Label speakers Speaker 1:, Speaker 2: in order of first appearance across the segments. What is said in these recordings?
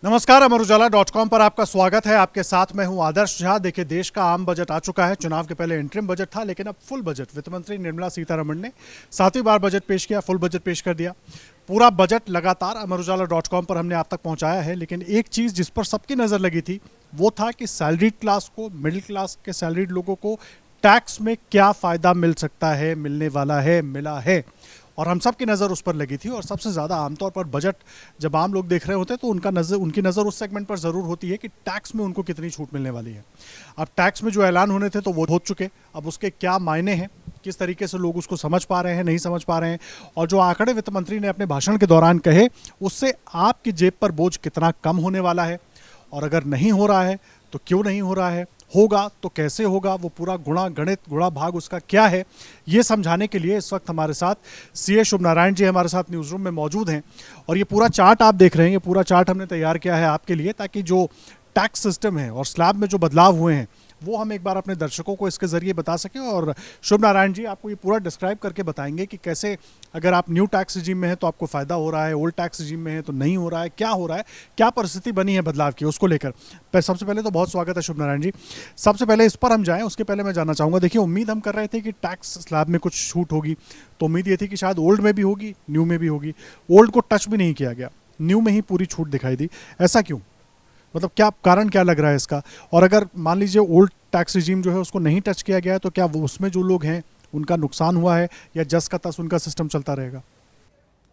Speaker 1: नमस्कार, अमर उजाला.com पर आपका स्वागत है। आपके साथ मैं हूं आदर्श झा। देखिए, देश का आम बजट आ चुका है। चुनाव के पहले इंटरिम बजट था, लेकिन अब फुल बजट वित्त मंत्री निर्मला सीतारमण ने 7वीं बार बजट पेश किया, फुल बजट पेश कर दिया। पूरा बजट लगातार अमर उजाला.com पर हमने आप तक पहुंचाया है, लेकिन एक चीज़ जिस पर सबकी नज़र लगी थी वो था कि सैलरीड क्लास को, मिडिल क्लास के सैलरीड लोगों को टैक्स में क्या फ़ायदा मिल सकता है, मिलने वाला है, मिला है। और हम सब की नज़र उस पर लगी थी। और सबसे ज़्यादा आमतौर पर बजट जब आम लोग देख रहे होते हैं तो उनकी नज़र उस सेगमेंट पर ज़रूर होती है कि टैक्स में उनको कितनी छूट मिलने वाली है। अब टैक्स में जो ऐलान होने थे तो वो हो चुके, अब उसके क्या मायने हैं, किस तरीके से लोग उसको समझ पा रहे हैं, नहीं समझ पा रहे हैं, और जो आंकड़े वित्त मंत्री ने अपने भाषण के दौरान कहे उससे आपकी जेब पर बोझ कितना कम होने वाला है, और अगर नहीं हो रहा है तो क्यों नहीं हो रहा है, होगा तो कैसे होगा, वो पूरा गुणा गणित गुणा भाग उसका क्या है, ये समझाने के लिए इस वक्त हमारे साथ सीए शुभ नारायण जी हमारे साथ न्यूज़ रूम में मौजूद हैं। और ये पूरा चार्ट आप देख रहे हैं, ये पूरा चार्ट हमने तैयार किया है आपके लिए, ताकि जो टैक्स सिस्टम है और स्लैब में जो बदलाव हुए हैं वो हम एक बार अपने दर्शकों को इसके ज़रिए बता सकें। और शुभ नारायण जी आपको ये पूरा डिस्क्राइब करके बताएंगे कि कैसे, अगर आप न्यू टैक्स रिजीम में है तो आपको फ़ायदा हो रहा है, ओल्ड टैक्स रिजीम में है तो नहीं हो रहा है, क्या हो रहा है, क्या परिस्थिति बनी है बदलाव की, उसको लेकर। सबसे पहले तो बहुत स्वागत है शुभ नारायण जी। सबसे पहले इस पर हम जाएँ उसके पहले मैं जानना चाहूँगा, देखिए उम्मीद हम कर रहे थे कि टैक्स स्लैब में कुछ छूट होगी, तो उम्मीद ये थी कि शायद ओल्ड में भी होगी, न्यू में भी होगी। ओल्ड को टच भी नहीं किया गया, न्यू में ही पूरी छूट दिखाई दी, ऐसा क्यों? मतलब क्या कारण, क्या लग रहा है इसका? और अगर मान लीजिए ओल्ड टैक्स रिजीम जो है उसको नहीं टच किया गया है तो क्या वो उसमें जो लोग हैं उनका नुकसान हुआ है, या जस का तस उनका सिस्टम चलता रहेगा?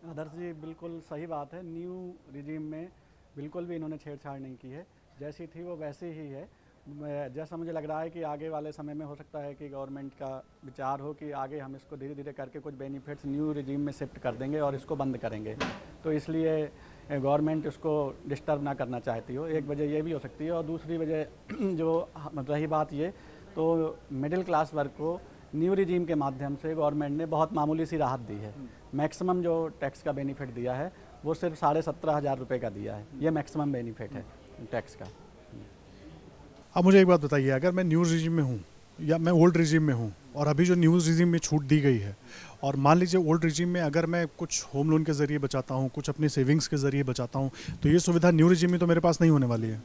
Speaker 2: आदर्श जी, बिल्कुल सही बात है। न्यू रिजीम में बिल्कुल भी इन्होंने छेड़छाड़ नहीं की है, जैसी थी वो वैसी ही है। जैसा मुझे लग रहा है कि आगे वाले समय में हो सकता है कि गवर्नमेंट का विचार हो कि आगे हम इसको धीरे धीरे करके कुछ बेनिफिट्स न्यू रिजीम में शिफ्ट कर देंगे और इसको बंद करेंगे, तो इसलिए गवर्नमेंट इसको डिस्टर्ब ना करना चाहती हो। एक वजह ये भी हो सकती है, और दूसरी वजह जो रही बात ये, तो मिडिल क्लास वर्ग को न्यू रिजीम के माध्यम से गवर्नमेंट ने बहुत मामूली सी राहत दी है। मैक्सिमम जो टैक्स का बेनिफिट दिया है वो सिर्फ 17,500 रुपये का दिया है, ये मैक्सिमम बेनिफिट है टैक्स का।
Speaker 1: अब मुझे एक बात बताइए, अगर मैं न्यू रिजीम में हूँ या मैं ओल्ड रिजीम में हूँ, और अभी जो न्यू रिजीम में छूट दी गई है, और मान लीजिए ओल्ड रिजीम में अगर मैं कुछ होम लोन के ज़रिए बचाता हूँ, कुछ अपनी सेविंग्स के ज़रिए बचाता हूँ, तो ये सुविधा न्यू रिजीम में तो मेरे पास नहीं होने वाली है।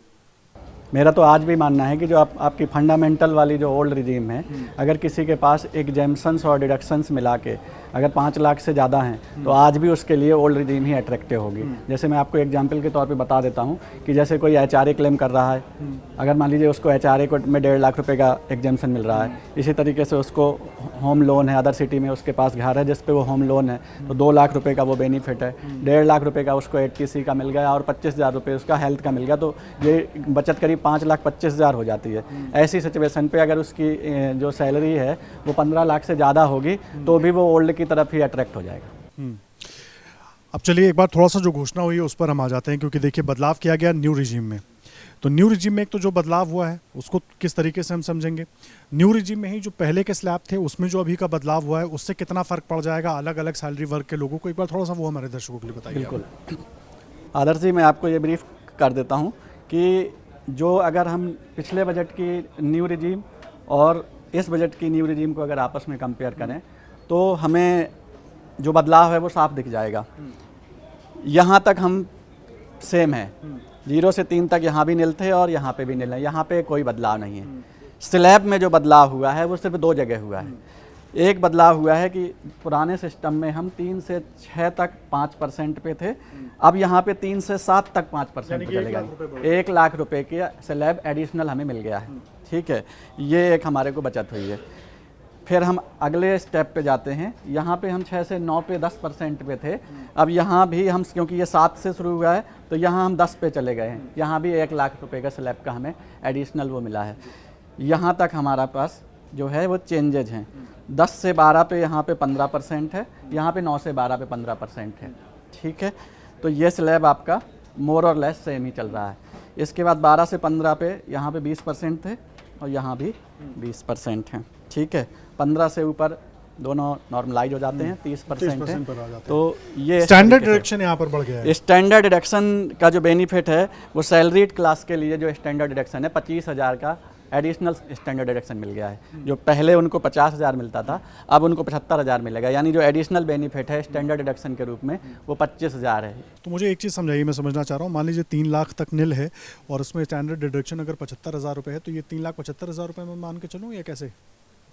Speaker 2: मेरा तो आज भी मानना है कि जो आपकी फंडामेंटल वाली जो ओल्ड रिजीम है, अगर किसी के पास एग्जेम्पशंस और डिडक्शंस मिला के अगर 5 लाख से ज़्यादा हैं तो आज भी उसके लिए ओल्ड रिजीम ही अट्रैक्टिव होगी। जैसे मैं आपको एग्जांपल के तौर पे बता देता हूँ कि जैसे कोई एचआरए क्लेम कर रहा है, अगर मान लीजिए उसको एचआरए को में 1.5 लाख रुपए का एग्जेम्पशन मिल रहा है, इसी तरीके से उसको होम लोन है, अदर सिटी में उसके पास घर है जिस पे वो होम लोन है, तो 2 लाख रुपए का वो बेनिफिट है, 1.5 लाख रुपए का उसको एटीसी का मिल गया और 25,000 रुपये उसका हेल्थ का मिल गया, तो ये बचत करीब 5,25,000 हो जाती है। ऐसी सिचुएशन पे अगर उसकी जो सैलरी है वो 15 लाख से ज़्यादा होगी तो भी वो ओल्ड की तरफ ही अट्रैक्ट हो जाएगा।
Speaker 1: अब चलिए एक बार थोड़ा सा जो घोषणा हुई है उस पर हम आ जाते हैं, क्योंकि देखिए बदलाव किया गया न्यू रिजीम में। तो न्यू रिजीम में एक तो जो बदलाव हुआ है उसको किस तरीके से हम समझेंगे, न्यू रिजीम में ही जो पहले के स्लैब थे उसमें जो अभी का बदलाव हुआ है उससे कितना फ़र्क पड़ जाएगा अलग अलग सैलरी वर्ग के लोगों को, एक बार थोड़ा सा वो हमारे दर्शकों के लिए बताइए।
Speaker 2: बिल्कुल आदर्श जी, मैं आपको ये ब्रीफ कर देता हूँ कि जो अगर हम पिछले बजट की न्यू रिजीम और इस बजट की न्यू रिजीम को अगर आपस में कंपेयर करें तो हमें जो बदलाव है वो साफ दिख जाएगा। यहाँ तक हम सेम है, 0 से 3 तक यहाँ भी नील थे और यहाँ पे भी नील है, यहाँ पे कोई बदलाव नहीं है। स्लैब में जो बदलाव हुआ है वो सिर्फ 2 जगह हुआ है। एक बदलाव हुआ है कि पुराने सिस्टम में हम 3 से 6 तक 5% पे थे, अब यहाँ पे 3 से 7 तक 5% पे चले गए। 1 लाख रुपए की स्लैब एडिशनल हमें मिल गया है, ठीक है, ये एक हमारे को बचत हुई है। फिर हम अगले स्टेप पे जाते हैं, यहाँ पे हम 6 से 9 पे 10% पे थे, अब यहाँ भी हम, क्योंकि ये 7 से शुरू हुआ है तो यहाँ हम 10 पे चले गए हैं, यहाँ भी 1 लाख रुपए का स्लैब का हमें एडिशनल वो मिला है। यहाँ तक हमारा पास जो है वो चेंजेज हैं, 10 से 12 पे यहाँ पे 15% है, यहाँ पे 9 से 12 पे 15% है, ठीक है। तो ये स्लैब आपका मोर और लेस सेम ही चल रहा है। इसके बाद 12 से 15 पे यहाँ पे 20% थे और यहाँ भी 20% हैं, ठीक है। 15 से ऊपर दोनों नॉर्मलाइज हो जाते हैं, 30% है, तो ये
Speaker 1: स्टैंडर्ड डिडक्शन यहाँ पर बढ़ गया है।
Speaker 2: स्टैंडर्ड डिडक्शन का जो बेनिफिट है वो सैलरीड क्लास के लिए जो स्टैंडर्ड डिडक्शन है 25,000 का एडिशनल स्टैंडर्ड डिडक्शन मिल गया है। जो पहले उनको 50,000 मिलता था, अब उनको 75,000 मिलेगा, यानी जो एडिशनल बेनिफिट है स्टैंडर्ड डिडक्शन के रूप में वो 25,000 है।
Speaker 1: तो मुझे एक चीज़ समझाइए, मैं समझना चाह रहा हूँ। मान लीजिए 3 लाख तक नील है और उसमें स्टैंडर्ड डिडक्शन अगर 75,000 रुपये है, तो ये 3,75,000 रुपये में मान के चलूँ या कैसे?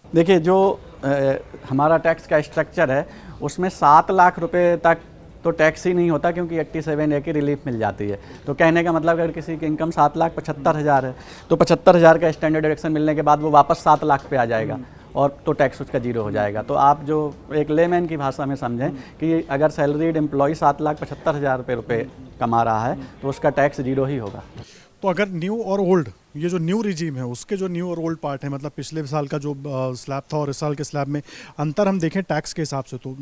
Speaker 2: देखिए, जो हमारा टैक्स का स्ट्रक्चर है उसमें 7 लाख रुपए तक तो टैक्स ही नहीं होता, क्योंकि 87A की रिलीफ मिल जाती है। तो कहने का मतलब अगर किसी की इनकम 7,75,000 है तो 75,000 का स्टैंडर्ड डिडक्शन मिलने के बाद वो वापस 7 लाख पे आ जाएगा और तो टैक्स उसका जीरो हो जाएगा। तो आप जो एक लेमैन की भाषा में समझें कि अगर सैलरीड एम्प्लॉय 7,75,000 रुपये कमा रहा है तो उसका टैक्स जीरो ही होगा।
Speaker 1: तो अगर न्यू और ओल्ड, ये जो न्यू रिजीम है उसके जो न्यू और ओल्ड पार्ट है, मतलब पिछले साल का जो स्लैब था और इस साल के स्लैब में अंतर हम देखें टैक्स के हिसाब से, तो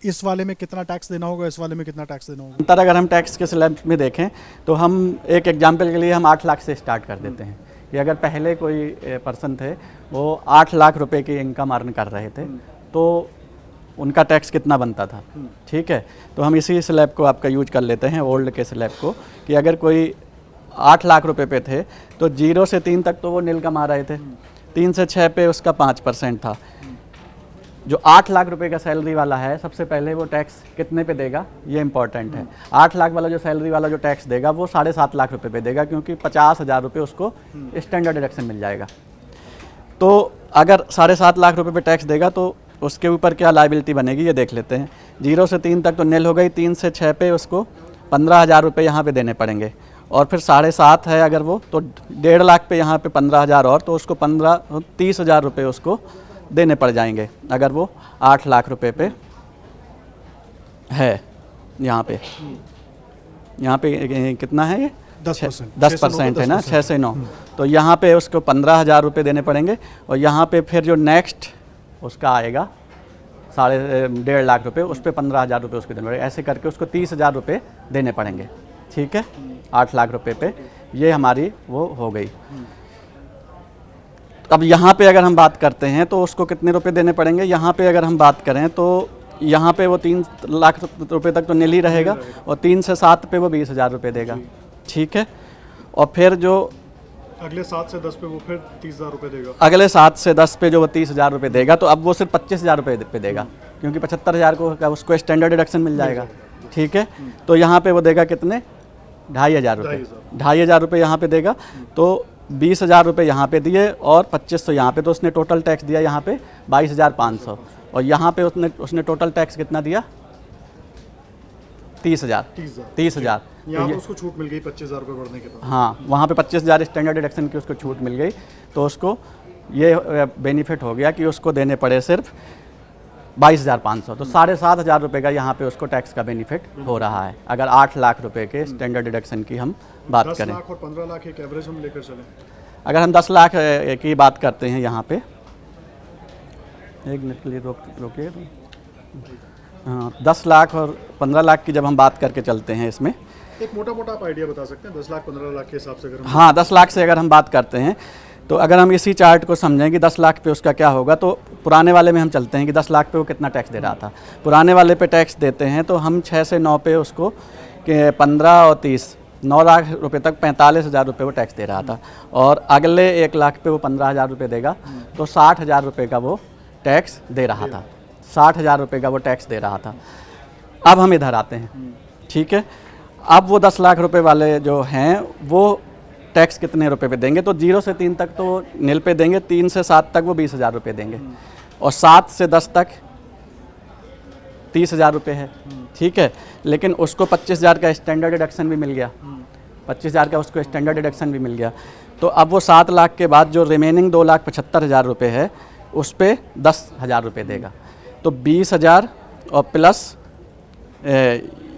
Speaker 1: इस वाले में कितना टैक्स देना होगा, इस वाले में कितना टैक्स देना होगा?
Speaker 2: अंतर अगर हम टैक्स के स्लैब में देखें तो हम एक एग्जाम्पल के लिए हम 8 लाख से स्टार्ट कर देते हैं कि अगर पहले कोई पर्सन थे वो 8 लाख रुपए की इनकम अर्न कर रहे थे तो उनका टैक्स कितना बनता था। ठीक है, तो हम इसी स्लैब को आपका यूज कर लेते हैं, ओल्ड के स्लैब को, कि अगर कोई 8 लाख रुपए पे थे तो 0 से 3 तक तो वो नील कमा रहे थे, 3 से 6 पे उसका 5% था। जो 8 लाख रुपए का सैलरी वाला है सबसे पहले वो टैक्स कितने पे देगा, ये इंपॉर्टेंट है। 8 लाख वाला जो सैलरी वाला जो टैक्स देगा वो 7.5 लाख रुपए पे देगा, क्योंकि 50,000 रुपये उसको स्टैंडर्ड डिडक्शन मिल जाएगा। तो अगर 7.5 लाख रुपए पे टैक्स देगा तो उसके ऊपर क्या लाइबिलिटी बनेगी ये देख लेते हैं। 0 से 3 तक तो नील हो गई, 3 से 6 पे उसको 15,000 रुपये यहाँ पे देने पड़ेंगे, और फिर 7.5 है अगर वो, तो 1.5 लाख पे यहाँ पे 15,000 और, तो उसको 30,000 रुपये उसको देने पड़ जाएंगे अगर वो 8 लाख रुपए पे है। यहाँ पे कितना है ये 10% है ना, 6 से 9, तो यहाँ पे उसको 15,000 रुपये देने पड़ेंगे, और यहाँ पे फिर जो नेक्स्ट उसका आएगा 1.5 लाख रुपये, उस पर 15,000 रुपये उसको देने पड़ेंगे। ऐसे करके उसको 30,000 रुपये देने पड़ेंगे। ठीक है, 8 लाख रुपए पे ये हमारी वो हो गई। अब यहाँ पे अगर हम बात करते हैं तो उसको कितने रुपए देने पड़ेंगे, यहाँ पे अगर हम बात करें तो यहाँ पे वो 3 लाख रुपए तक तो नील ही रहेगा, और 3 से 7 पे वो 20,000 रुपये देगा। ठीक है, और फिर जो
Speaker 1: अगले 7 से 10 पे वो फिर 30,000 रुपये देगा।
Speaker 2: अगले 7 से 10 पे जो वो 30,000 रुपये देगा, तो अब वो सिर्फ 25,000 रुपये पे देगा, क्योंकि 75,000 को उसको स्टैंडर्ड डिडक्शन मिल जाएगा। ठीक है, तो यहाँ पे वो देगा कितने, 2,500 रुपये, 2,500 रुपये यहाँ पे देगा। तो 20,000 रुपये यहाँ पे दिए और 2,500 यहाँ पे, तो उसने टोटल टैक्स दिया यहाँ पे 22,500, और यहाँ पे उसने टोटल टैक्स कितना दिया, 30,000।
Speaker 1: यहाँ पे उसको छूट मिल गई 25,000 रुपये बढ़ने के बाद।
Speaker 2: हाँ, वहाँ पे 25,000 स्टैंडर्ड डिडक्शन की उसको छूट मिल गई, तो उसको ये बेनिफिट हो गया कि उसको देने पड़े सिर्फ 22,500, तो 7,500 रुपये का यहाँ पे उसको टैक्स का बेनिफिट हो रहा है, अगर 8 लाख रुपए के स्टैंडर्ड डिडक्शन की हम बात
Speaker 1: 10
Speaker 2: करें।
Speaker 1: लाख और 15 लाख एक एवरेज हम लेकर चलें।
Speaker 2: अगर हम 10 लाख की बात करते हैं यहाँ पे, एक मिनट के लिए रोकिए। हाँ, 10 लाख और 15 लाख की जब हम बात करके चलते हैं इसमें,
Speaker 1: एक मोटा मोटा आप आइडिया बता सकते हैं 10 लाख 15 लाख के हिसाब से अगर
Speaker 2: हाँ 10 लाख से अगर हम बात करते हैं, तो अगर हम इसी चार्ट को समझें कि 10 लाख पे उसका क्या होगा, तो पुराने वाले में हम चलते हैं कि 10 लाख पे वो कितना टैक्स दे रहा था। पुराने वाले पे टैक्स देते हैं तो हम 6 से 9 पे उसको 15 और 30, 9 लाख रुपए तक 45,000 रुपये वो टैक्स दे रहा था, और अगले 1 लाख पे वो 15,000 रुपये देगा, तो 60,000 रुपये का वो टैक्स दे रहा था, 60,000 रुपये का वो टैक्स दे रहा था। अब हम इधर आते हैं। ठीक है, अब वो 10 लाख रुपए वाले जो हैं वो टैक्स कितने रुपए पे देंगे, तो 0 से 3 तक तो नील पे देंगे, 3 से 7 तक वो 20,000 रुपये देंगे, और 7 से 10 तक 30,000 रुपये है। ठीक है, लेकिन उसको 25,000 का स्टैंडर्ड डिडक्शन भी मिल गया, 25,000 का उसको स्टैंडर्ड डिडक्शन भी मिल गया। तो अब वो 7 लाख के बाद जो रिमेनिंग 2,75,000 रुपये है उस पर 10,000 रुपये देगा, तो 20,000 और प्लस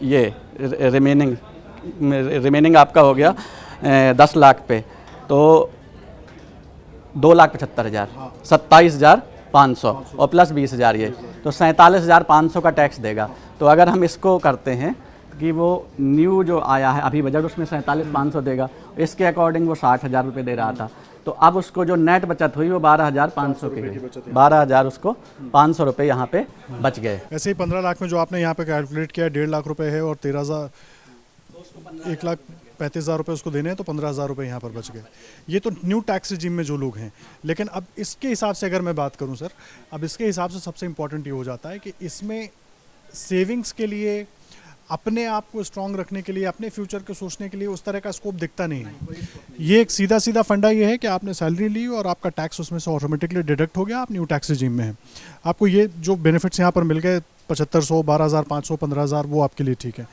Speaker 2: ये रिमेनिंग आपका हो गया 10 लाख पे, तो 2,75,000, 27,500 और प्लस 20,000 ये, तो 47,500 का टैक्स देगा। तो अगर हम इसको करते हैं कि वो न्यू जो आया है अभी बजट, उसमें 47,500 देगा, इसके अकॉर्डिंग वो 60,000 रुपये दे रहा था, तो अब उसको जो नेट बचत हुई वो 12,500 की हुई, 12,000 उसको 500 रुपये यहाँ पे बच गए।
Speaker 1: ऐसे ही 15 लाख में जो आपने यहाँ पे कैलकुलेट किया 1.5 लाख रुपए है, और 13,000 1 लाख 35,000 रुपये उसको देने हैं तो 15,000 रुपये यहाँ पर बच गए। ये तो न्यू टैक्स रिजीम में जो लोग हैं। लेकिन अब इसके हिसाब से अगर मैं बात करूँ सर, अब इसके हिसाब से सबसे इम्पोर्टेंट ये हो जाता है कि इसमें सेविंग्स के लिए, अपने आप को स्ट्रांग रखने के लिए, अपने फ्यूचर को सोचने के लिए उस तरह का स्कोप दिखता नहीं है। ये एक सीधा सीधा फंडा ये है कि आपने सैलरी ली और आपका टैक्स उसमें से ऑटोमेटिकली डिडक्ट हो गया, आप न्यू टैक्स रिजीम में हैं। आपको ये जो बेनिफिट्स यहाँ पर मिल गए 7500, 12,500, 15,000, वो आपके लिए ठीक है।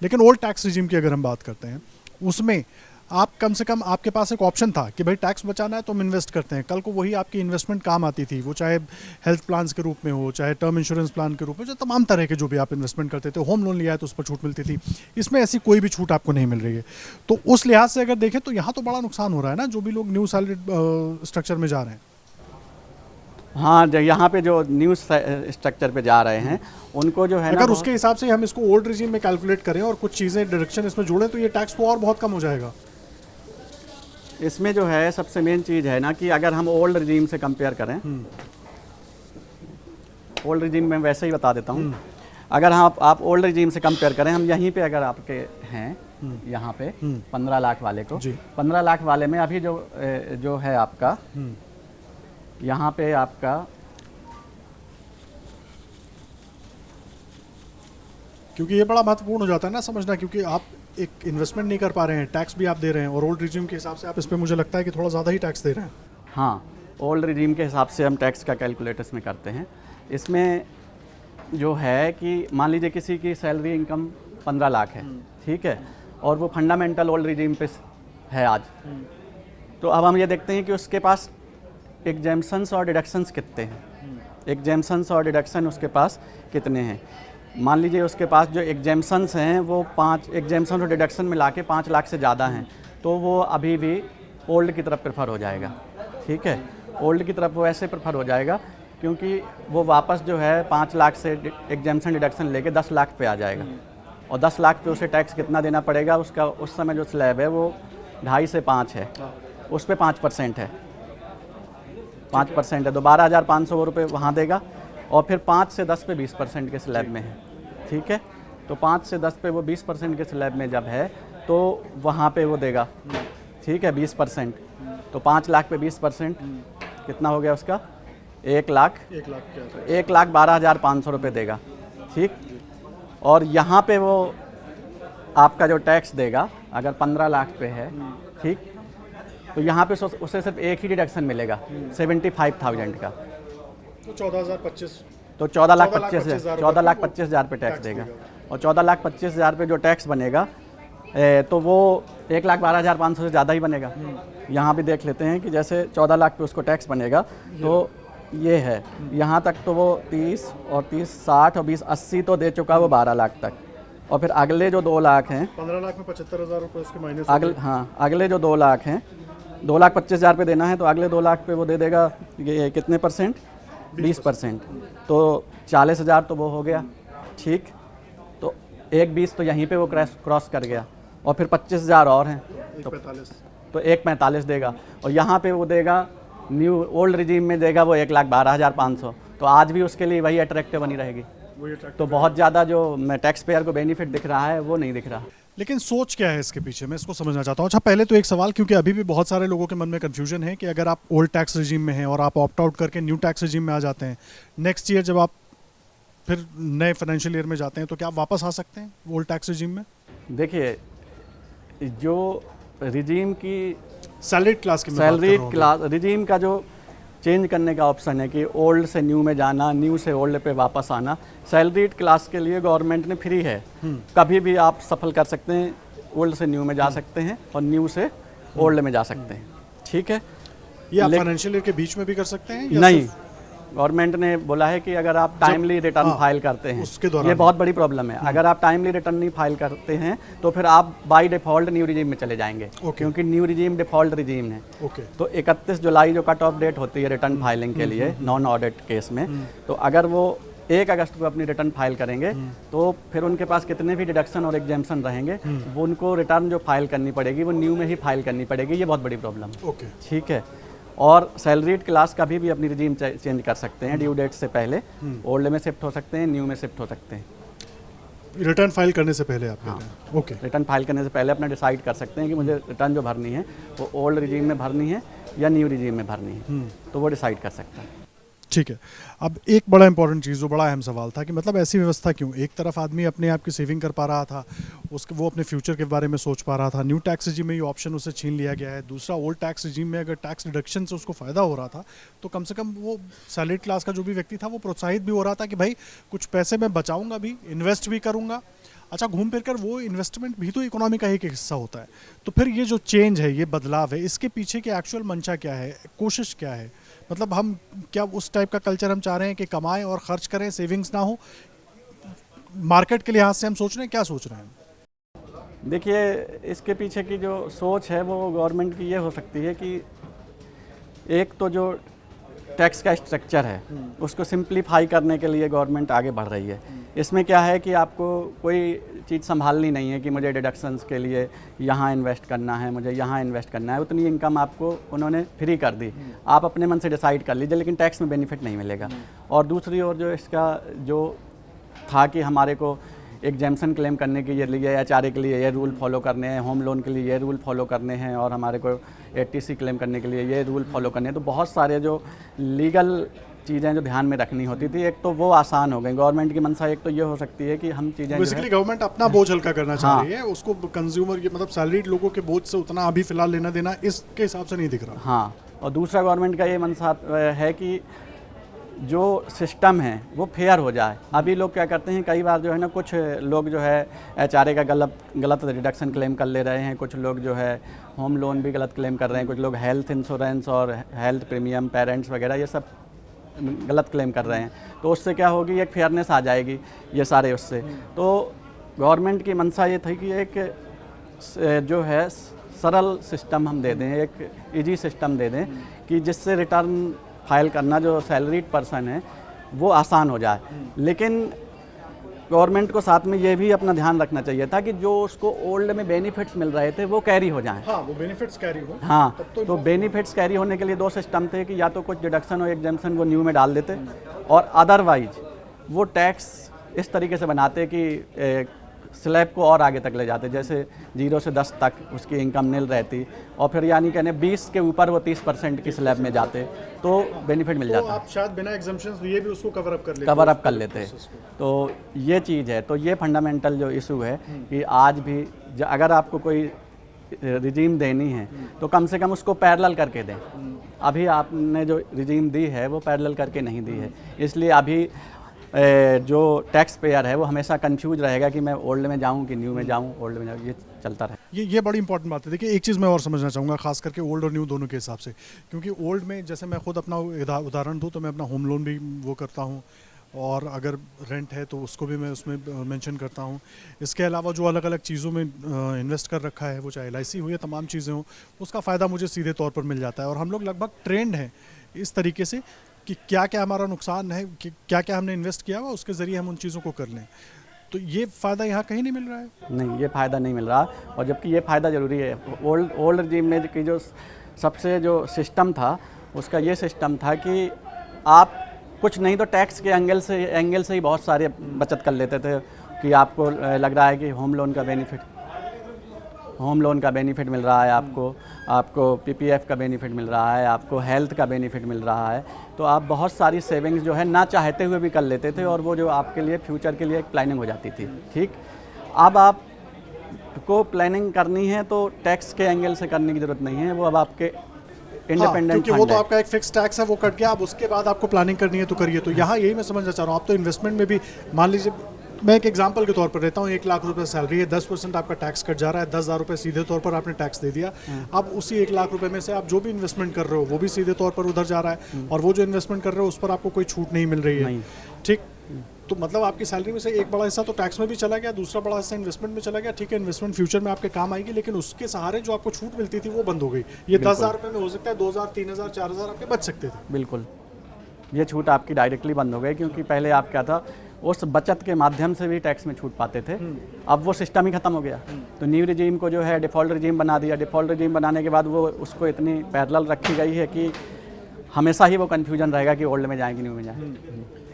Speaker 1: लेकिन ओल्ड टैक्स रिजीम की अगर हम बात करते हैं, उसमें आप कम से कम, आपके पास एक ऑप्शन था कि भाई टैक्स बचाना है तो हम इन्वेस्ट करते हैं। कल को वही आपकी इन्वेस्टमेंट काम आती थी, वो चाहे हेल्थ प्लान्स के रूप में हो, चाहे टर्म इंश्योरेंस प्लान के रूप में, जो तमाम तरह के जो भी आप इन्वेस्टमेंट करते थे। होम लोन लिया है तो उस पर छूट मिलती थी। इसमें ऐसी कोई भी छूट आपको नहीं मिल रही है। तो उस लिहाज से अगर देखें तो यहाँ तो बड़ा नुकसान हो रहा है ना, जो भी लोग न्यू सैलरी स्ट्रक्चर में जा रहे हैं।
Speaker 2: हाँ, यहाँ पे जो न्यू स्ट्रक्चर पे जा रहे हैं उनको जो है ना,
Speaker 1: अगर उसके हिसाब से हम इसको ओल्ड रिजीम में कैलकुलेट करें और कुछ चीज़ें डायरेक्शन इसमें जोड़ें तो ये टैक्स तो और बहुत कम हो जाएगा।
Speaker 2: इसमें जो है सबसे मेन चीज़ है ना कि अगर हम ओल्ड रिजीम से कंपेयर करें, ओल्ड रिजीम में वैसे ही बता देता हूँ। अगर आप ओल्ड रिजीम से कंपेयर करें, हम यहीं पे अगर आपके हैं यहाँ पे 15 लाख वाले को, 15 लाख वाले में अभी जो है आपका यहाँ पे आपका
Speaker 1: क्योंकि ये बड़ा महत्वपूर्ण हो जाता है ना समझना, क्योंकि आप एक इन्वेस्टमेंट नहीं कर पा रहे हैं, टैक्स भी आप दे रहे हैं और ओल्ड रिजीम के हिसाब से आप इस पे मुझे लगता है कि थोड़ा ज़्यादा ही टैक्स दे रहे हैं।
Speaker 2: हाँ, ओल्ड रिजीम के हिसाब से हम टैक्स का कैलकुलेट इसमें करते हैं। इसमें जो है कि मान लीजिए किसी की सैलरी इनकम 15 लाख है, ठीक है, और वो फंडामेंटल ओल्ड रिजीम पे है आज, तो अब हम ये देखते हैं कि उसके पास एग्जेम्पशंस और डिडक्शंस कितने हैं। एग्जेम्पशंस और डिडक्शन उसके पास कितने हैं। मान लीजिए उसके पास जो एग्जेम्पशंस हैं वो 5 एग्जेम्पशन और डिडक्शन मिला के 5 लाख से ज़्यादा हैं, तो वो अभी भी ओल्ड की तरफ प्रेफर हो जाएगा। ठीक है, ओल्ड की तरफ वो ऐसे प्रेफर हो जाएगा क्योंकि वो वापस जो है 5 लाख से एग्जेम्पशन डिडक्शन लेके 10 लाख पे आ जाएगा, और 10 लाख पे उसे टैक्स कितना देना पड़ेगा, उसका उस समय जो स्लैब है वो 2.5 से 5 है, उस पर 5% है, 5% है, तो 12,500 रुपये वहाँ देगा, और फिर 5 से 10 पे 20% के स्लैब में है। ठीक है, तो 5 से 10 पे वो 20% के स्लैब में जब है तो वहाँ पे वो देगा, ठीक है, 20%, तो 5 लाख पे 20% कितना हो गया उसका, 1,12,500 रुपये देगा। ठीक, और यहाँ पे वो आपका जो टैक्स देगा अगर 15 लाख पे है, ठीक, तो यहाँ पे उसे सिर्फ एक ही डिडक्शन मिलेगा 75,000 का,
Speaker 1: तो 14,025,
Speaker 2: तो 14,25,000 पे टैक्स देगा, और 14,25,000 पे जो टैक्स बनेगा तो वो 1,12,500 से ज़्यादा ही बनेगा। यहाँ भी देख लेते हैं कि जैसे 14 लाख पे उसको टैक्स बनेगा, तो ये है यहाँ तक, तो वो 30 और 30 60 और 20 80 तो दे चुका है वो 12 लाख तक, और फिर अगले जो 2 लाख हैं,
Speaker 1: 15 लाख में 75,000 रुपये उसके माइनस,
Speaker 2: अगले जो 2 लाख हैं, 2,25,000 पे देना है, तो अगले 2 लाख पे वो दे देगा ये कितने परसेंट, 20%, तो 40,000 तो वो हो गया। ठीक, तो 1,20 तो यहीं पे वो क्रॉस कर गया, और फिर 25,000 और हैं, तो 1,45 देगा, और यहाँ पे वो देगा न्यू ओल्ड रिजीम में देगा वो 1,12,500, तो आज भी उसके लिए वही अट्रैक्टिव बनी रहेगी। तो बहुत ज़्यादा जो टैक्स पेयर को बेनिफिट दिख रहा है वो नहीं दिख रहा।
Speaker 1: लेकिन सोच क्या है इसके पीछे, मैं इसको समझना चाहता हूँ। अच्छा, पहले तो एक सवाल, क्योंकि अभी भी बहुत सारे लोगों के मन में कन्फ्यूजन है कि अगर आप ओल्ड टैक्स रिजीम में हैं और आप ऑप्ट आउट करके न्यू टैक्स रिजीम में आ जाते हैं, नेक्स्ट ईयर जब आप फिर नए फाइनेंशियल ईयर में जाते हैं तो क्या आप वापस आ सकते हैं ओल्ड टैक्स रिजीम में?
Speaker 2: देखिए, जो रिजीम की
Speaker 1: सैलरीड क्लास की
Speaker 2: सैलरीड क्लास रिजीम का जो चेंज करने का ऑप्शन है कि ओल्ड से न्यू में जाना, न्यू से ओल्ड पे वापस आना, सैलरीड क्लास के लिए गवर्नमेंट ने फ्री है। कभी भी आप सफल कर सकते हैं, ओल्ड से न्यू में जा सकते हैं और न्यू से ओल्ड में जा सकते हैं। ठीक है,
Speaker 1: ये आप फाइनेंशियल ईयर के बीच में भी कर सकते हैं या
Speaker 2: नहीं? गवर्नमेंट ने बोला है कि अगर आप टाइमली रिटर्न फाइल करते हैं,
Speaker 1: उसके दौरान,
Speaker 2: ये बहुत बड़ी प्रॉब्लम है, अगर आप टाइमली रिटर्न नहीं फाइल करते हैं तो फिर आप बाय डिफॉल्ट न्यू रिजीम में चले जाएंगे, क्योंकि न्यू रिजीम डिफॉल्ट रिजीम है। तो 31 जुलाई जो कट ऑफ डेट होती है रिटर्न फाइलिंग के लिए नॉन ऑडिट केस में, तो अगर वो 1 अगस्त को अपनी रिटर्न फाइल करेंगे तो फिर उनके पास कितने भी डिडक्शन और एग्जेम्पशन रहेंगे वो उनको रिटर्न जो फाइल करनी पड़ेगी वो न्यू में ही फाइल करनी पड़ेगी। ये बहुत बड़ी प्रॉब्लम है। ठीक है, और सैलरीड क्लास कभी भी अपनी रिजीम चेंज कर सकते हैं ड्यू डेट से पहले, ओल्ड में शिफ्ट हो सकते हैं, न्यू में शिफ्ट हो सकते हैं।
Speaker 1: रिटर्न फाइल करने से पहले आप कह रहे हैं। ओके।
Speaker 2: रिटर्न फाइल करने से पहले अपना डिसाइड कर सकते हैं कि मुझे रिटर्न जो भरनी है वो ओल्ड रिजीम में भरनी है या न्यू रिजीम में भरनी है, तो वो डिसाइड कर सकता है।
Speaker 1: ठीक है। अब एक बड़ा इंपॉर्टेंट चीज़, जो बड़ा अहम सवाल था कि मतलब ऐसी व्यवस्था क्यों? एक तरफ आदमी अपने आप की सेविंग कर पा रहा था, उसके वो अपने फ्यूचर के बारे में सोच पा रहा था, न्यू टैक्स रिजीम में ये ऑप्शन उसे छीन लिया गया है। दूसरा, ओल्ड टैक्स रिजीम में अगर टैक्स डिडक्शन से उसको फ़ायदा हो रहा था तो कम से कम वो सैलरीड क्लास का जो भी व्यक्ति था वो प्रोत्साहित भी हो रहा था कि भाई कुछ पैसे मैं बचाऊंगा भी, इन्वेस्ट भी करूंगा। अच्छा, घूम फिर कर वो इन्वेस्टमेंट भी तो इकोनॉमी का ही एक हिस्सा होता है। तो फिर ये जो चेंज है, ये बदलाव है, इसके पीछे की एक्चुअल मंशा क्या है, कोशिश क्या है? मतलब हम क्या उस टाइप का कल्चर हम चाह रहे हैं कि कमाएं और खर्च करें, सेविंग्स ना हो? मार्केट के लिहाज से हम सोच रहे हैं, क्या सोच रहे हैं?
Speaker 2: देखिए, इसके पीछे की जो सोच है वो गवर्नमेंट की ये हो सकती है कि एक तो जो टैक्स का स्ट्रक्चर है उसको सिंप्लीफाई करने के लिए गवर्नमेंट आगे बढ़ रही है। इसमें क्या है कि आपको कोई चीज़ संभालनी नहीं है कि मुझे डिडक्शंस के लिए यहाँ इन्वेस्ट करना है, मुझे यहाँ इन्वेस्ट करना है। उतनी इनकम आपको उन्होंने फ्री कर दी, आप अपने मन से डिसाइड कर लीजिए, लेकिन टैक्स में बेनिफिट नहीं मिलेगा। और दूसरी ओर जो इसका जो था कि हमारे को एग्जेम्पशन क्लेम करने के लिए HRA के लिए ये रूल फॉलो करने हैं, होम लोन के लिए ये रूल फॉलो करने हैं, और हमारे को ATC क्लेम करने के लिए ये रूल फॉलो करने हैं। तो बहुत सारे जो लीगल चीज़ें जो ध्यान में रखनी होती थी, एक तो वो आसान हो गई। गवर्नमेंट की मंशा एक तो ये हो सकती है कि हम चीज़ें
Speaker 1: बेसिकली गवर्नमेंट अपना बोझ हल्का करना चाह रही है, उसको कंज्यूमर के मतलब सैलरीड लोगों के बोझ से उतना अभी फिलहाल लेना देना इसके हिसाब से नहीं दिख रहा।
Speaker 2: हाँ, और दूसरा गवर्नमेंट का ये मंशा है कि जो सिस्टम है वो फेयर हो जाए। अभी लोग क्या करते हैं, कई बार जो है ना, कुछ लोग जो है HRA का गलत रिडक्शन क्लेम कर ले रहे हैं, कुछ लोग जो है होम लोन भी गलत क्लेम कर रहे हैं, कुछ लोग हेल्थ इंश्योरेंस और हेल्थ प्रीमियम पेरेंट्स वगैरह ये सब गलत क्लेम कर रहे हैं। तो उससे क्या होगी, एक फेयरनेस आ जाएगी ये सारे उससे। तो गवर्नमेंट की मंशा ये थी कि एक जो है सरल सिस्टम हम दे दें, एक इजी सिस्टम दे दें कि जिससे रिटर्न फाइल करना जो सैलरीड पर्सन है वो आसान हो जाए। लेकिन गवर्नमेंट को साथ में ये भी अपना ध्यान रखना चाहिए था कि जो उसको ओल्ड में बेनिफिट्स मिल रहे थे वो कैरी हो जाएं।
Speaker 1: हाँ, वो बेनिफिट्स कैरी हो।
Speaker 2: हाँ, तो बेनिफिट्स कैरी होने के लिए दो सिस्टम थे कि या तो कुछ डिडक्शन और एग्जेम्पशन वो न्यू में डाल देते, और अदरवाइज वो टैक्स इस तरीके से बनाते कि स्लैब को और आगे तक ले जाते, जैसे 0 से 10 तक उसकी इनकम नील रहती, और फिर यानी कहने 20 के ऊपर वो 30% की स्लैब में जाते तो बेनिफिट मिल जाता।
Speaker 1: आप शायद बिना एग्जम्पशंस दिए भी उसको कवर अप कर लेते।
Speaker 2: तो ये चीज़ है। तो ये फंडामेंटल जो इशू है कि आज भी अगर आपको कोई रिजीम देनी है तो कम से कम उसको पैरेलल करके दें। अभी आपने जो रिजीम दी है वो पैरेलल करके नहीं दी है, इसलिए अभी जो टैक्स पेयर है वो हमेशा कंफ्यूज रहेगा कि मैं ओल्ड में जाऊं कि न्यू में जाऊं, ओल्ड में जाऊं, ये चलता रहे।
Speaker 1: ये बड़ी इंपॉर्टेंट बात है। देखिए, एक चीज़ मैं और समझना चाहूँगा, खास करके ओल्ड और न्यू दोनों के हिसाब से, क्योंकि ओल्ड में जैसे मैं खुद अपना उदाहरण दूँ तो मैं अपना होम लोन भी वो करता हूँ, और अगर रेंट है तो उसको भी मैं उसमें मेंशन करता हूँ। इसके अलावा जो अलग अलग चीज़ों में इन्वेस्ट कर रखा है, वो चाहे LIC हो या तमाम चीज़ें हो, उसका फ़ायदा मुझे सीधे तौर पर मिल जाता है। और हम लोग लगभग ट्रेंड हैं इस तरीके से कि क्या क्या हमारा नुकसान है, कि क्या क्या हमने इन्वेस्ट किया हुआ, उसके ज़रिए हम उन चीज़ों को कर लें। तो ये फ़ायदा यहाँ कहीं नहीं मिल रहा है।
Speaker 2: नहीं, ये फ़ायदा नहीं मिल रहा, और जबकि ये फ़ायदा ज़रूरी है। ओल्ड रिजीम में की जो सबसे जो सिस्टम था उसका ये सिस्टम था कि आप कुछ नहीं तो टैक्स के एंगल से ही बहुत सारे बचत कर लेते थे कि आपको लग रहा है कि होम लोन का बेनिफिट मिल रहा है, आपको PPF का बेनिफिट मिल रहा है, आपको हेल्थ का बेनिफिट मिल रहा है, तो आप बहुत सारी सेविंग्स जो है ना चाहते हुए भी कर लेते थे, और वो जो आपके लिए फ्यूचर के लिए एक प्लानिंग हो जाती थी। ठीक, अब आपको प्लानिंग करनी है तो टैक्स के एंगल से करने की ज़रूरत नहीं है, वो अब आपके इंडिपेंडेंट
Speaker 1: क्योंकि वो तो आपका एक फिक्स टैक्स है, वो कट गया। अब उसके बाद आपको प्लानिंग करनी है तो करिए। तो यहाँ यही मैं समझना चाह रहा हूँ, आप तो इन्वेस्टमेंट में भी, मान लीजिए मैं एक एग्जांपल के तौर पर देता हूँ, 1 लाख रुपए सैलरी है, 10% आपका टैक्स कट जा रहा है, 10,000 रुपये सीधे तौर पर आपने टैक्स दे दिया। अब उसी 1 लाख रुपए में से आप जो भी इन्वेस्टमेंट कर रहे हो वो भी सीधे तौर पर उधर जा रहा है, और वो जो इन्वेस्टमेंट कर रहे हो उस पर आपको कोई छूट नहीं मिल रही है। ठीक, तो मतलब आपकी सैलरी में से एक बड़ा हिस्सा तो टैक्स में भी चला गया, दूसरा बड़ा हिस्सा इन्वेस्टमेंट में चला गया। ठीक है, इन्वेस्टमेंट फ्यूचर में आपके काम आएगी, लेकिन उसके सहारे जो आपको छूट मिलती थी वो बंद हो गई। ये 10,000 रुपये में हो सकता है 2,000, 3,000, 4,000 आपके बच सकते थे।
Speaker 2: बिल्कुल, ये छूट आपकी डायरेक्टली बंद हो गई, क्योंकि पहले आप क्या था, उस बचत के माध्यम से भी टैक्स में छूट पाते थे। अब वो सिस्टम ही खत्म हो गया। तो न्यू रिजीम को जो है डिफ़ॉल्ट रिजीम बना दिया। डिफ़ॉल्ट रिजीम बनाने के बाद वो उसको इतनी पैरेलल रखी गई है कि हमेशा ही वो कन्फ्यूजन रहेगा कि ओल्ड में जाएं कि न्यू में जाएं।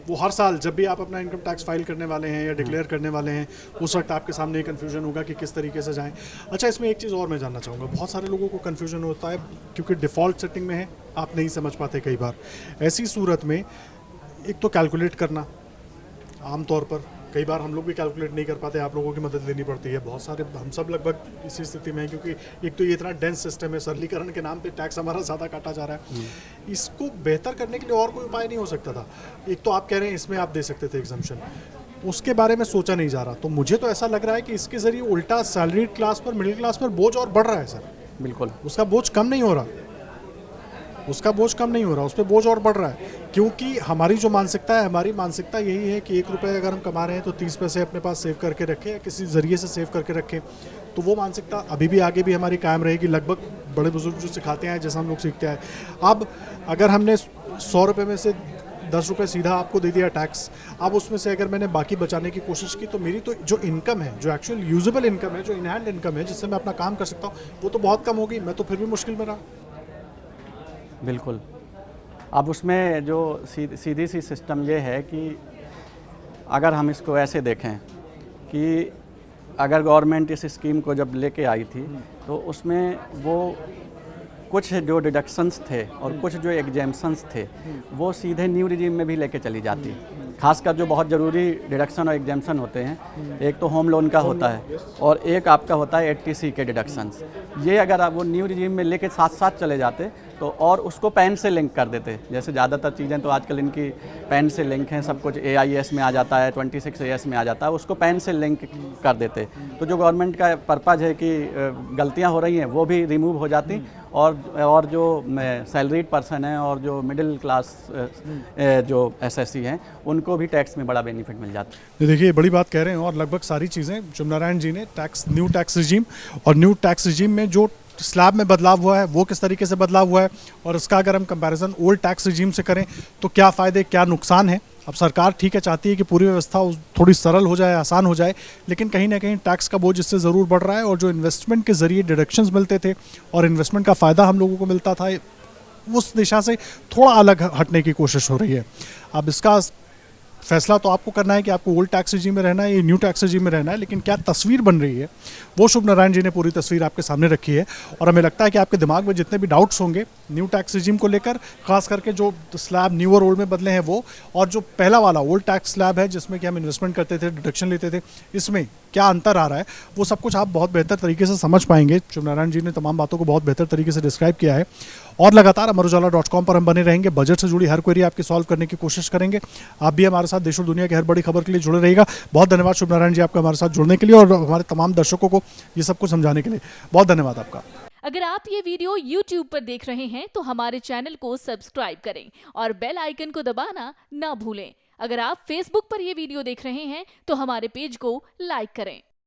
Speaker 1: वो हर साल जब भी आप अपना इनकम टैक्स फाइल करने वाले हैं या डिक्लेयर करने वाले हैं, उस वक्त आपके सामने ये कन्फ्यूजन होगा कि किस तरीके से जाएं। अच्छा, इसमें एक चीज़ और मैं जानना चाहूँगा, बहुत सारे लोगों को कन्फ्यूजन होता है क्योंकि डिफ़ॉल्ट सेटिंग में है, आप नहीं समझ पाते कई बार। ऐसी सूरत में एक तो कैलकुलेट करना, आमतौर पर कई बार हम लोग भी कैलकुलेट नहीं कर पाते, आप लोगों की मदद लेनी पड़ती है। बहुत सारे हम सब लगभग इसी स्थिति में हैं क्योंकि एक तो ये इतना डेंस सिस्टम है, सरलीकरण के नाम पे टैक्स हमारा ज़्यादा काटा जा रहा है। इसको बेहतर करने के लिए और कोई उपाय नहीं हो सकता था? एक तो आप कह रहे हैं इसमें आप दे सकते थे एग्जम्पशन, उसके बारे में सोचा नहीं जा रहा। तो मुझे तो ऐसा लग रहा है कि इसके ज़रिए उल्टा सैलरी क्लास पर, मिडिल क्लास पर बोझ और बढ़ रहा है सर।
Speaker 2: बिल्कुल,
Speaker 1: उसका बोझ कम नहीं हो रहा, उसका बोझ कम नहीं हो रहा, उस पर बोझ और बढ़ रहा है। क्योंकि हमारी जो मानसिकता है, हमारी मानसिकता यही है कि 1 रुपये अगर हम कमा रहे हैं तो 30 पैसे अपने पास सेव करके रखें या किसी ज़रिए से सेव करके रखें। तो वो मानसिकता अभी भी आगे भी हमारी कायम रहेगी, लगभग बड़े बुजुर्ग जो सिखाते हैं जैसा हम लोग सीखते हैं। अब अगर हमने 100 रुपये में से 10 रुपये सीधा आपको दे दिया टैक्स, अब उसमें से अगर मैंने बाकी बचाने की कोशिश की तो मेरी तो जो इनकम है, जो एक्चुअल यूजेबल इनकम है, जो इन हैंड इनकम है जिससे मैं अपना काम कर सकता हूँ, वो तो बहुत कम होगी। मैं तो फिर भी मुश्किल में रहा।
Speaker 2: बिल्कुल। अब उसमें जो सीधी सी सिस्टम ये है कि अगर हम इसको ऐसे देखें कि अगर गवर्नमेंट इस स्कीम को जब लेके आई थी तो उसमें वो कुछ जो डिडक्शंस थे और कुछ जो एग्जेम्पशंस थे वो सीधे न्यू रिजीम में भी लेके चली जाती। खासकर जो बहुत ज़रूरी डिडक्शन और एग्जेम्पशन होते हैं, एक तो होम लोन का होता है और एक आपका होता है 80C के डिडक्शंस। ये अगर आप वो न्यू रिजीम में लेके साथ साथ चले जाते तो और उसको पैन से लिंक कर देते। जैसे ज़्यादातर चीज़ें तो आजकल इनकी पैन से लिंक हैं, सब कुछ AIS में आ जाता है, 26AS में आ जाता है, उसको पैन से लिंक कर देते तो जो गवर्नमेंट का पर्पज़ है कि गलतियाँ हो रही हैं वो भी रिमूव हो जाती और जो सैलरीड पर्सन है और जो मिडिल क्लास जो SSC हैं उनको भी टैक्स में बड़ा बेनिफिट मिल जाता है।
Speaker 1: देखिए, बड़ी बात कह रहे हैं और लगभग सारी चीज़ें शिवनारायण जी ने न्यू टैक्स रिजीम और न्यू टैक्स रिजीम में जो स्लैब में बदलाव हुआ है वो किस तरीके से बदलाव हुआ है और इसका अगर हम कंपैरिजन ओल्ड टैक्स रिजीम से करें तो क्या फ़ायदे क्या नुकसान है। अब सरकार ठीक है चाहती है कि पूरी व्यवस्था थोड़ी सरल हो जाए, आसान हो जाए, लेकिन कहीं ना कहीं टैक्स का बोझ इससे ज़रूर बढ़ रहा है और जो इन्वेस्टमेंट के ज़रिए डिडक्शंस मिलते थे और इन्वेस्टमेंट का फ़ायदा हम लोगों को मिलता था, उस दिशा से थोड़ा अलग हटने की कोशिश हो रही है। अब इसका फैसला तो आपको करना है कि आपको ओल्ड टैक्स रिजीम में रहना है या न्यू टैक्स रिजीम में रहना है, लेकिन क्या तस्वीर बन रही है वो शिवनारायण जी ने पूरी तस्वीर आपके सामने रखी है। और हमें लगता है कि आपके दिमाग में जितने भी डाउट्स होंगे न्यू टैक्स रिजीम को लेकर, खास करके जो स्लैब न्यू और ओल्ड में बदले हैं वो, और जो पहला वाला ओल्ड टैक्स स्लैब है जिसमें कि हम इन्वेस्टमेंट करते थे, डिडक्शन लेते थे, इसमें क्या अंतर आ रहा है, वो सब कुछ आप बहुत बेहतर तरीके से समझ पाएंगे। शिवनारायण जी ने तमाम बातों को बहुत बेहतर तरीके से डिस्क्राइब किया है और लगातार अमरउजाला.com पर हम बने रहेंगे। बजट से जुड़ी हर क्वेरी आपकी सॉल्व करने की कोशिश करेंगे। आप भी हमारे साथ देश और दुनिया की हर बड़ी खबर के लिए जुड़े रहिएगा। बहुत धन्यवाद शिवनारायण जी आपका हमारे साथ जुड़ने के लिए और हमारे तमाम दर्शकों को ये सब कुछ समझाने के लिए बहुत धन्यवाद आपका।
Speaker 3: अगर आप ये वीडियो YouTube पर देख रहे हैं तो हमारे चैनल को सब्सक्राइब करें और बेल आइकन को दबाना ना भूलें। अगर आप Facebook पर ये वीडियो देख रहे हैं तो हमारे पेज को लाइक करें।